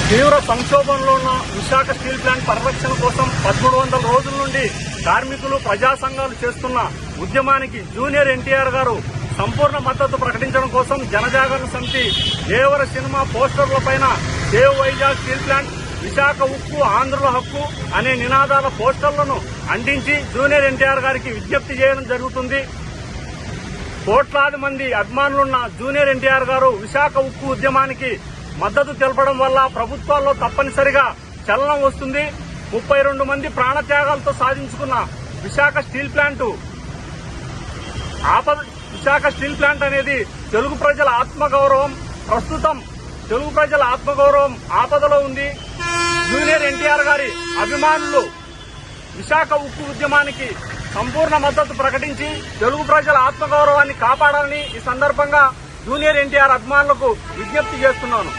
తీవ్ర సంక్షోభంలో ఉన్న విశాఖ స్టీల్ ప్లాంట్ పరిరక్షణ కోసం 1300 రోజుల నుండి కార్మికులు ప్రజా సంఘాలు చేస్తున్న ఉద్యమానికి జూనియర్ ఎన్టీఆర్ గారు సంపూర్ణ మద్దతు ప్రకటించడం కోసం జనజాగరణ సమితి దేవర సినిమా పోస్టర్లపైన save Vizag steel plant, Visakha ఉక్కు ఆంధ్రుల హక్కు అనే నినాదాల పోస్టర్లను అంటించి జూనియర్ ఎన్టీఆర్ గారికి విజ్ఞప్తి చేయడం జరుగుతుంది. కోట్లాది మంది అభిమానులున్న జూనియర్ ఎన్టీఆర్ గారు విశాఖ ఉక్కు ఉద్యమానికి మద్దతు తెలపడం వల్ల ప్రభుత్వాల్లో తప్పనిసరిగా చలనం వస్తుంది. 32 మంది ప్రాణత్యాగాలతో సాధించుకున్న విశాఖ స్టీల్ ప్లాంట్ అనేది తెలుగు ప్రజల ఆత్మగౌరవం. ప్రస్తుతం తెలుగు ప్రజల ఆత్మగౌరవం ఆపదలో ఉంది. జూనియర్ ఎన్టీఆర్ గారి అభిమానులు విశాఖ ఉక్కు ఉద్యమానికి సంపూర్ణ మద్దతు ప్రకటించి తెలుగు ప్రజల ఆత్మగౌరవాన్ని కాపాడాలని ఈ సందర్భంగా జూనియర్ ఎన్టీఆర్ అభిమానులకు విజ్ఞప్తి చేస్తున్నాను.